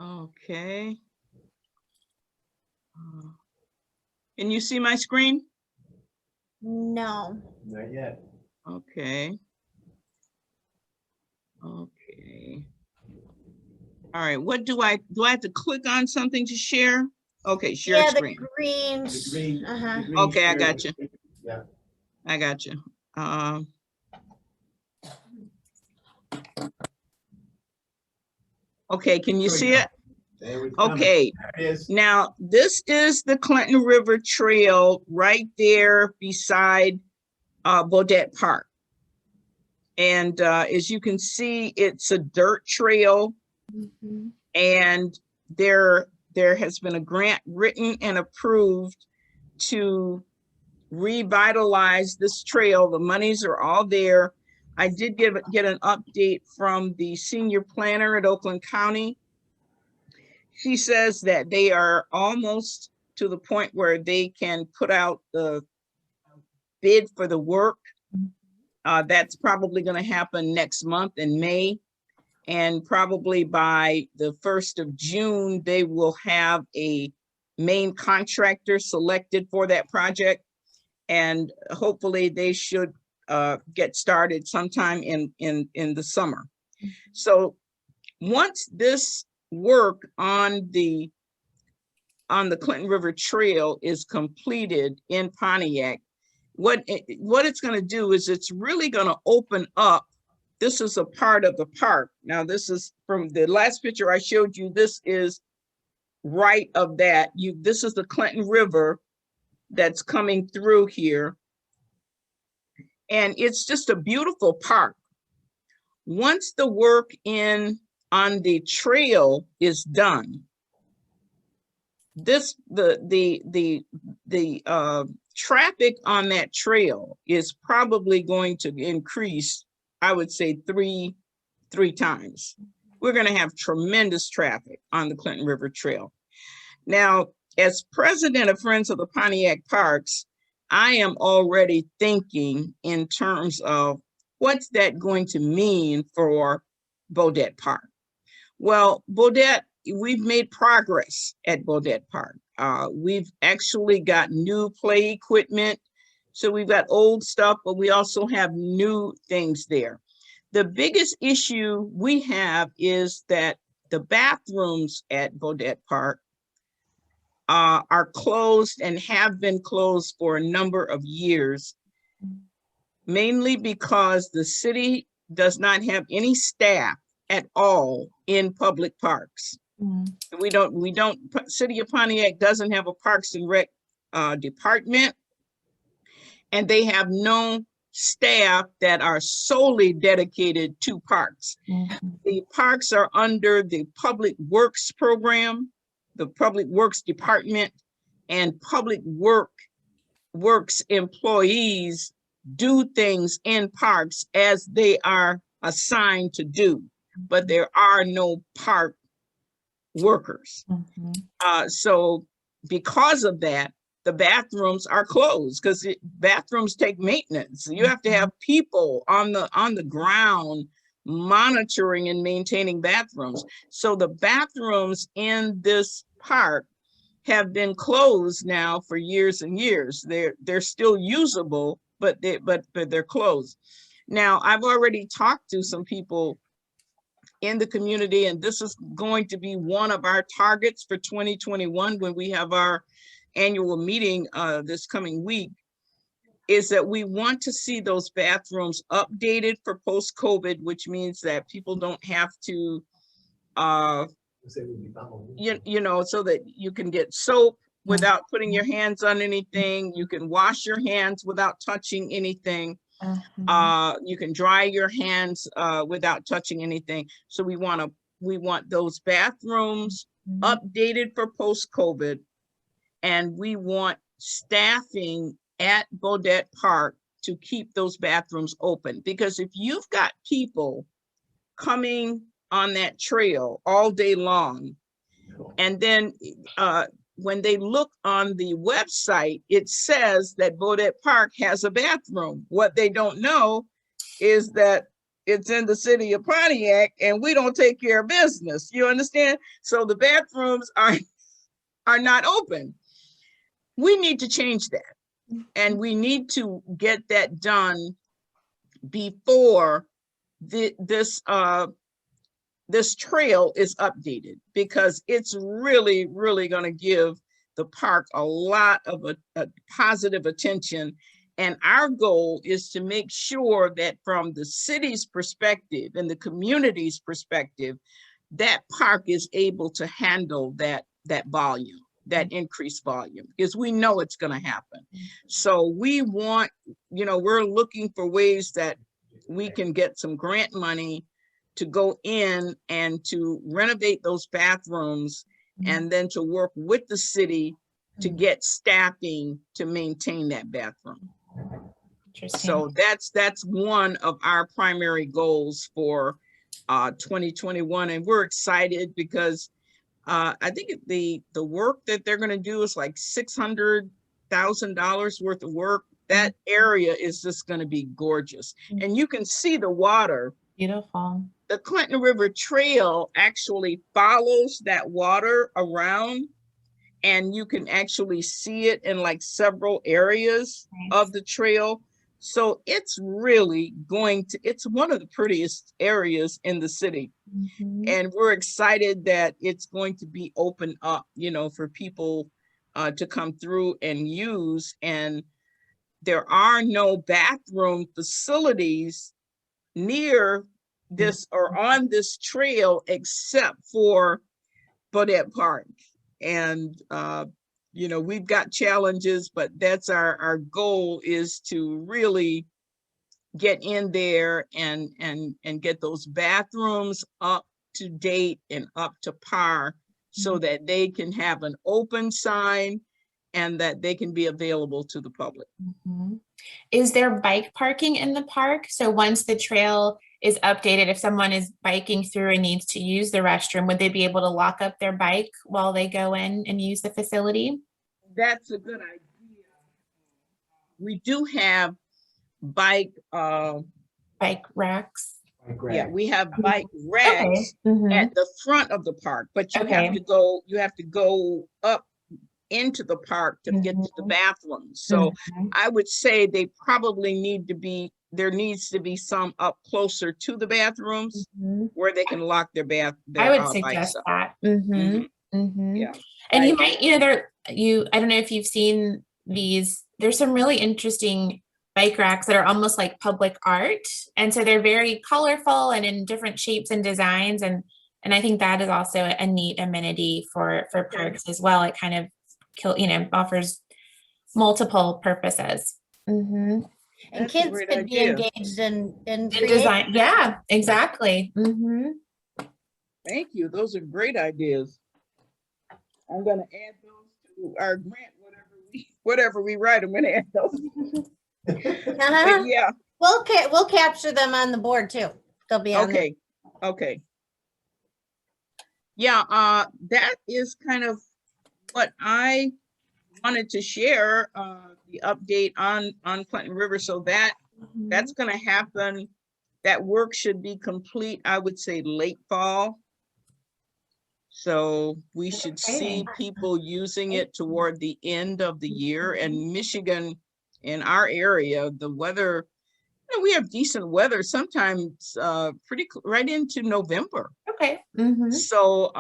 Okay. Can you see my screen? No. Not yet. Okay. Okay. All right, what do I have to click on something to share? Okay, share Yeah, screen. the green. The green. Uh-huh. The green Okay, I share. got you. Yeah. I got you. Okay, can you There we see go. it? There it's coming. Okay, There it is. now this is the Clinton River Trail right there beside Beaudette Park. And as you can see, it's a dirt trail, and there has been a grant written and approved to revitalize this trail. The monies are all there. I did get an update from the senior planner at Oakland County. She says that they are almost to the point where they can put out the bid for the work. That's probably going to happen next month in May. And probably by the 1st of June, they will have a main contractor selected for that project. And hopefully they should get started sometime in the summer. So once this work on the Clinton River Trail is completed in Pontiac, what it's going to do is it's really going to open up. This is a part of the park. Now, this is from the last picture I showed you. This is right of that. This is the Clinton River that's coming through here. And it's just a beautiful park. Once the work on the trail is done, the traffic on that trail is probably going to increase, I would say three times. We're going to have tremendous traffic on the Clinton River Trail. Now, as president of Friends of the Pontiac Parks, I am already thinking in terms of what's that going to mean for Beaudette Park. Well, Beaudette, we've made progress at Beaudette Park. We've actually got new play equipment. So we've got old stuff, but we also have new things there. The biggest issue we have is that the bathrooms at Beaudette Park are closed and have been closed for a number of years, mainly because the city does not have any staff at all in public parks. City of Pontiac doesn't have a Parks and Rec department, and they have no staff that are solely dedicated to parks. The parks are under the Public Works program, the Public Works Department, and Public Works employees do things in parks as they are assigned to do, but there are no park workers. So because of that, the bathrooms are closed because bathrooms take maintenance. You have to have people on the ground monitoring and maintaining bathrooms. So the bathrooms in this park have been closed now for years and years. They're still usable, but they're closed. Now, I've already talked to some people in the community, and this is going to be one of our targets for 2021 when we have our annual meeting this coming week, is that we want to see those bathrooms updated for post-COVID, which means that people don't have to, so that you can get soap without putting your hands on anything. You can wash your hands without touching anything. You can dry your hands without touching anything. So we want those bathrooms updated for post-COVID, and we want staffing at Beaudette Park to keep those bathrooms open. Because if you've got people coming on that trail all day long, and then when they look on the website, it says that Beaudette Park has a bathroom. What they don't know is that it's in the city of Pontiac and we don't take care of business. You understand? So the bathrooms are not open. We need to change that. And we need to get that done before this trail is updated, because it's really, really going to give the park a lot of a positive attention. And our goal is to make sure that from the city's perspective and the community's perspective, that park is able to handle that volume, that increased volume, because we know it's going to happen. So we want, we're looking for ways that we can get some grant money to go in and to renovate those bathrooms, and then to work with the city to get staffing to maintain that bathroom. So that's one of our primary goals for 2021. And we're excited because I think the work that they're going to do is like $600,000 worth of work. That area is just going to be gorgeous. And you can see the water. Beautiful. The Clinton River Trail actually follows that water around, and you can actually see it in like several areas of the trail. So it's really it's one of the prettiest areas in the city. And we're excited that it's going to be open up, for people to come through and use. And there are no bathroom facilities near this or on this trail except for Beaudette Park. And we've got challenges, but that's our goal, is to really get in there and get those bathrooms up to date and up to par, so that they can have an open sign and that they can be available to the public. Is there bike parking in the park? So once the trail is updated, if someone is biking through and needs to use the restroom, would they be able to lock up their bike while they go in and use the facility? That's a good idea. We do have bike racks. Yeah, we have bike racks at the front of the park, but you have to go up into the park to get to the bathrooms. So I would say they probably there needs to be some up closer to the bathrooms where they can lock their I would suggest that. Yeah. And you might, I don't know if you've seen these, there's some really interesting bike racks that are almost like public art. And so they're very colorful and in different shapes and designs. And I think that is also a neat amenity for parks as well. It kind of offers multiple purposes. And That's kids could be engaged in design. Yeah, exactly. Thank you. Those are great ideas. I'm going to add those to our grant, whatever we write. I'm going to add those. Yeah. We'll capture them on the board too. They'll be on there. Okay. Yeah, that is kind of what I wanted to share, the update on Clinton River. So that's going to happen. That work should be complete, I would say, late fall. So we should see people using it toward the end of the year. And Michigan, in our area, the weather, we have decent weather, sometimes pretty right into November. Okay. So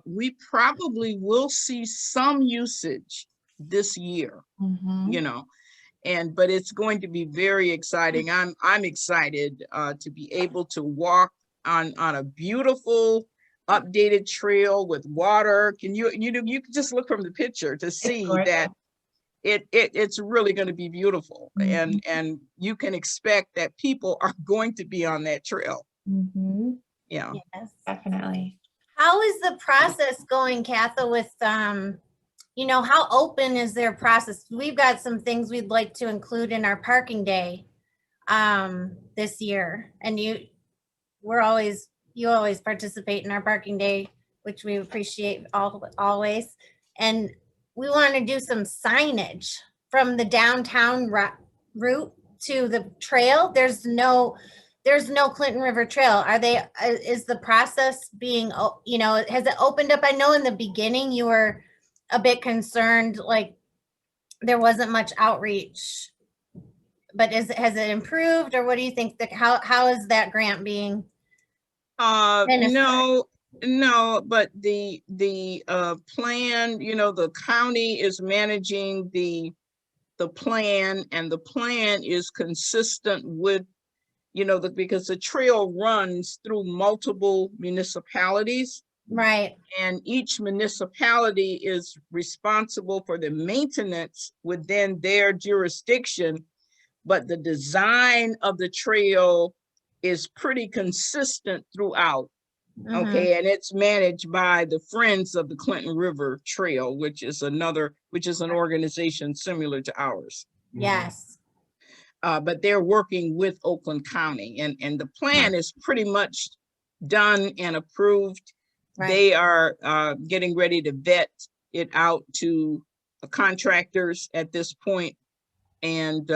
we probably will see some usage this year, but it's going to be very exciting. I'm excited to be able to walk on a beautiful updated trail with water. You can just look from the picture to see that it's really going to be beautiful. And you can expect that people are going to be on that trail. Yeah. Yes, definitely. How is the process going, Katha, with how open is their process? We've got some things we'd like to include in our parking day this year, and you always participate in our parking day, which we appreciate always. And we want to do some signage from the downtown route to the trail. There's there's no Clinton River Trail. Are they, is the process being, you know, has it opened up? I know in the beginning you were a bit concerned, like there wasn't much outreach, but has it improved, or what do you think that, how is that grant being? No, but the plan, you know, the county is managing the plan, and the plan is consistent with, you know, because the trail runs through multiple municipalities. Right. And each municipality is responsible for the maintenance within their jurisdiction, but the design of the trail is pretty consistent throughout. Okay, and it's managed by the Friends of the Clinton River Trail, which is an organization similar to ours. Yes. But they're working with Oakland County, and the plan is pretty much done and approved. Right. They are getting ready to vet it out to contractors at this point, and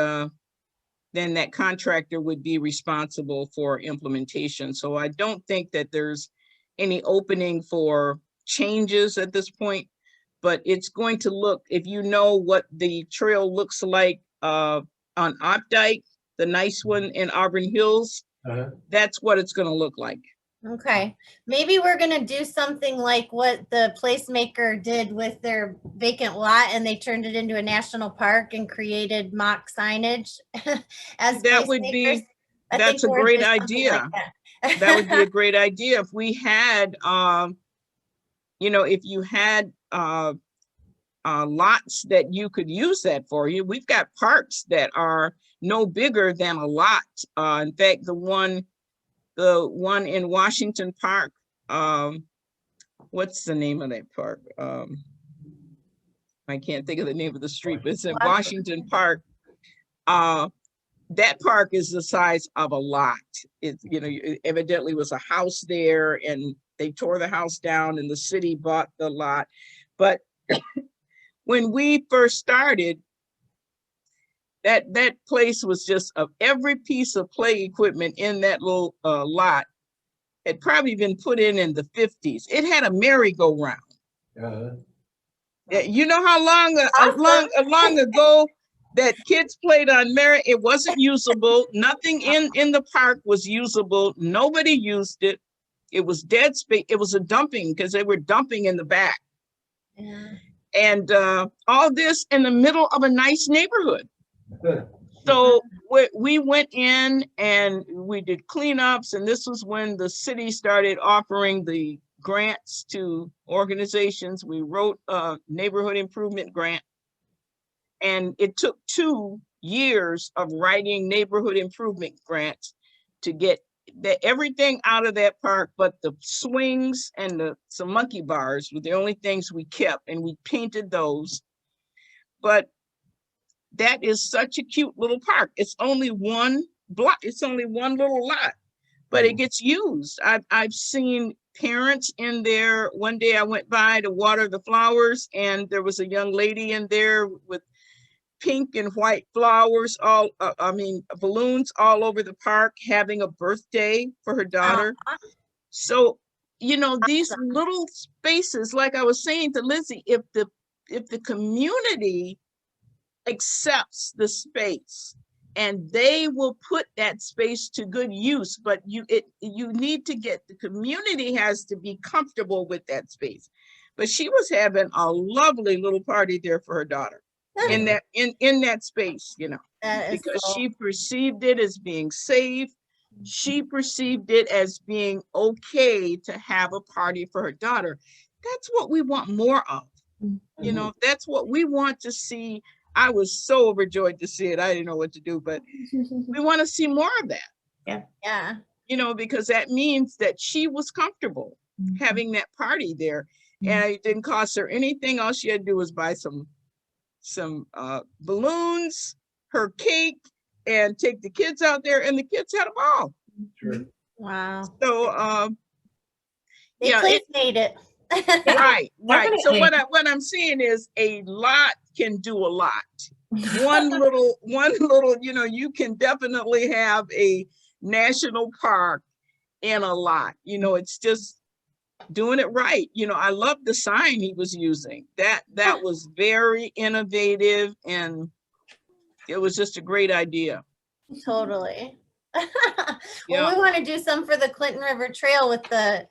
then that contractor would be responsible for implementation. So I don't think that there's any opening for changes at this point, but it's going to look, if you know what the trail looks like on Opdyke, the nice one in Auburn Hills, that's what it's going to look like. Okay, maybe we're gonna do something like what the Placemaker did with their vacant lot, and they turned it into a national park and created mock signage as that would be, that's a great idea. Like that would be a great idea if we had, you know, if you had lots that you could use that for. We've got parks that are no bigger than a lot. In fact, the one in Washington Park, what's the name of that park? I can't think of the name of the street, but it's in Washington Park. That park is the size of a lot. It, you know, it evidently was a house there, and they tore the house down and the city bought the lot. But when we first started, that place was just of every piece of play equipment in that little lot had probably been put in the 50s. It had a merry-go-round. You know how long ago that kids played on merry? It wasn't usable. Nothing in the park was usable. Nobody used it. It was dead space. It was a dumping because they were dumping in the back. Yeah. And all this in the middle of a nice neighborhood. So we went in and we did cleanups, and this was when the city started offering the grants to organizations. We wrote a neighborhood improvement grant, and it took 2 years of writing neighborhood improvement grants to get everything out of that park, but the swings and some monkey bars were the only things we kept, and we painted those. But that is such a cute little park. It's only one block. It's only one little lot, but it gets used. I've seen parents in there. One day I went by to water the flowers, and there was a young lady in there with pink and white flowers, balloons all over the park, having a birthday for her daughter. So, you know, these little spaces, like I was saying to Lindsay, if the community accepts the space, and they will put that space to good use, but you need to get, the community has to be comfortable with that space. But she was having a lovely little party there for her daughter in that space, you know, because cool. she perceived it as being safe. She perceived it as being okay to have a party for her daughter. That's what we want more of. You know, that's what we want to see. I was so overjoyed to see it. I didn't know what to do, but we want to see more of that. Yeah. You know, because that means that she was comfortable having that party there, and it didn't cost her anything. All she had to do was buy some balloons, her cake, and take the kids out there, and the kids had a ball. Sure. Wow. So They made it. Right. So Definitely. what I'm saying is a lot can do a lot. One little, you know, you can definitely have a national park in a lot. You know, it's just doing it right. You know, I love the sign he was using. That was very innovative, and it was just a great idea. Totally. Yeah. Well, we want to do some for the Clinton River Trail with the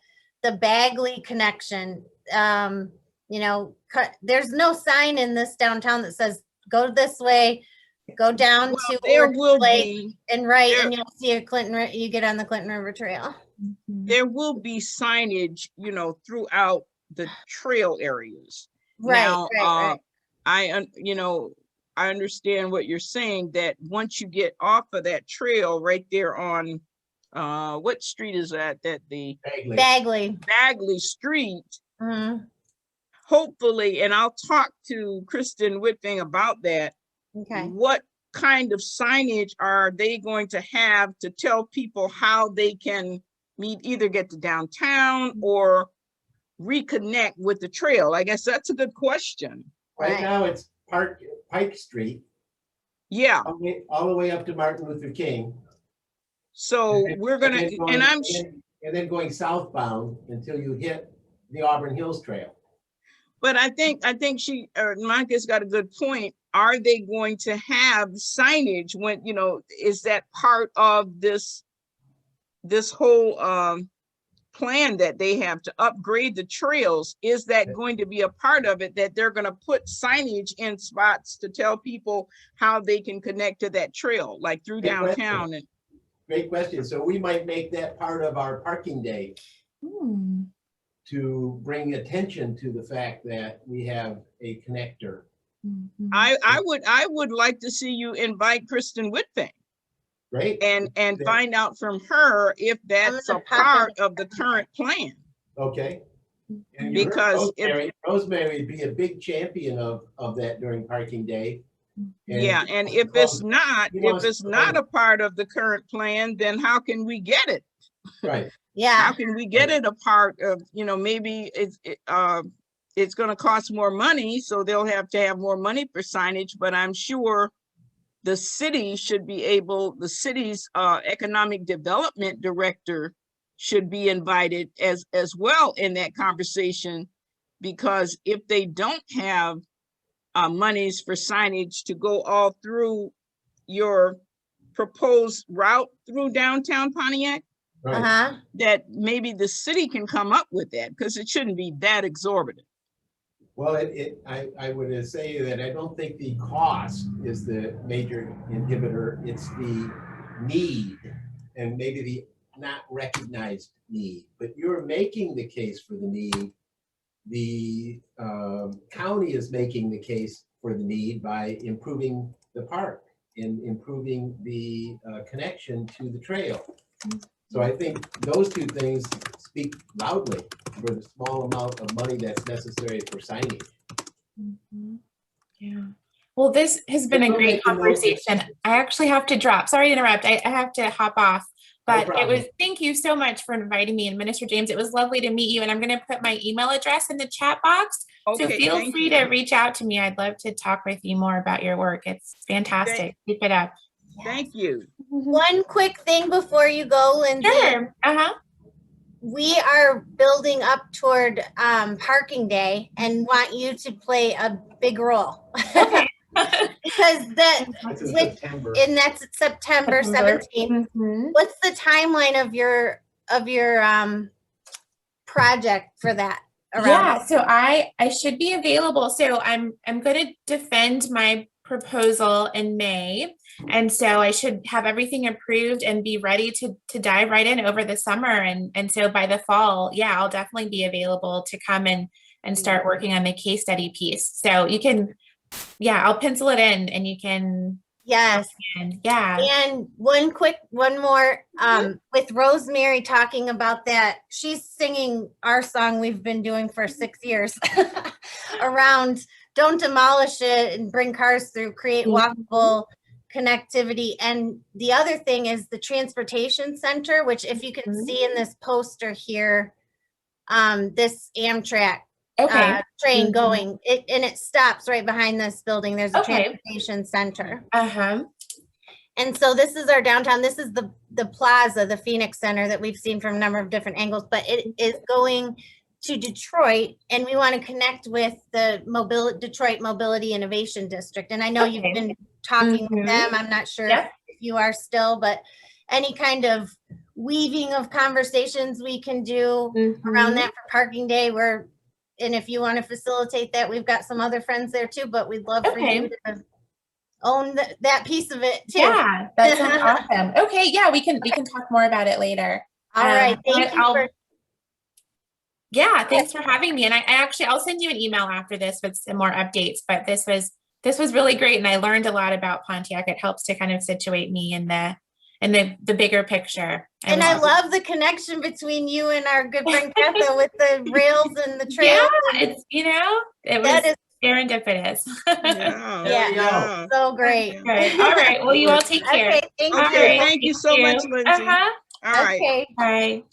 Bagley connection. You know, there's no sign in this downtown that says go this way, go down Well, to there Orchard will Lake be and right, there- and you'll see a you get on the Clinton River Trail. there will be signage, you know, throughout the trail areas. Right, Now, right. you know, I understand what you're saying, that once you get off of that trail right there on, what street is that? That the Bagley. Bagley Street, Mhm. hopefully, and I'll talk to Kristen Whitfing about that. Okay. What kind of signage are they going to have to tell people how they can either get to downtown or reconnect with the trail? I guess that's a good question. Right now, it's Pike Street, Yeah, all the way up to Martin Luther King. so we're gonna, and I'm And then going southbound until you hit the Auburn Hills Trail. but I think Monica's got a good point. Are they going to have signage when, you know, is that part of this whole plan that they have to upgrade the trails? Is that going to be a part of it, that they're going to put signage in spots to tell people how they can connect to that trail, like through Great downtown? And Great question. So we might make that part of our parking day to bring attention to the fact that we have a connector. I would like to see you invite Kristen Whitfing Great. and Yeah. find out from her if that's a gonna pop part in. of the current plan. Okay. And Because Rosemary would be a big champion of that during parking day. Yeah, and if it's not a part of the current plan, then how can we get it? Right. Yeah. How can we get it a part of, you know, maybe it's going to cost more money, so they'll have to have more money for signage, but I'm sure the city should be able, the city's economic development director should be invited as well in that conversation, because if they don't have monies for signage to go all through your proposed route through downtown Pontiac, Right. that maybe the city can come up with that, because it shouldn't be that exorbitant. Well, I would say that I don't think the cost is the major inhibitor. It's the need, and maybe the not recognized need. But you're making the case for the need. The county is making the case for the need by improving the park and improving the connection to the trail. So I think those two things speak loudly for the small amount of money that's necessary for signage. Yeah. Well, this has been a great conversation. I actually have to drop. Sorry to interrupt. I have to hop off. But it was, thank you so much for inviting me. And Minister James, it was lovely to meet you. And I'm going to put my email address in the chat box. So feel free to reach out to me. I'd love to talk with you more about your work. It's fantastic. Keep it up. Thank you. One quick thing before you go, Lindsay. Sure. We are building up toward parking day and want you to play a big role. Okay. Because that's September. And that's September 17th. What's the timeline of your project for that? Yeah, so I should be available. So I'm going to defend my proposal in May, and so I should have everything approved and be ready to dive right in over the summer. And so by the fall, yeah, I'll definitely be available to come and start working on the case study piece. So you can, yeah, I'll pencil it in, and you can. Yes. And one more, with Rosemary talking about that, she's singing our song we've been doing for 6 years around don't demolish it and bring cars through, create walkable connectivity. And the other thing is the transportation center, which if you can see in this poster here, this Amtrak train going, and it stops right behind this building. There's a transportation center. And so this is our downtown. This is the plaza, the Phoenix Center that we've seen from a number of different angles, but it is going to Detroit, and we want to connect with the Detroit Mobility Innovation District. And I know you've been talking with them. I'm not sure if you are still, but any kind of weaving of conversations we can do around that for parking day. And if you want to facilitate that, we've got some other friends there too, but we'd love for you to own that piece of it too. Yeah, that sounds awesome. Okay, yeah, we can talk more about it later. All right, thank you. Yeah, thanks for having me. And I'll send you an email after this with some more updates, but this was really great. And I learned a lot about Pontiac. It helps to kind of situate me in the bigger picture. And I love the connection between you and our good friend Kathalee with the rails and the trails. Yeah, it's, it was serendipitous. Yeah, so great. Good. All right. Well, you all take care. Okay, thank you. Okay, thank you so much, Lindsay. All right. Okay. Bye.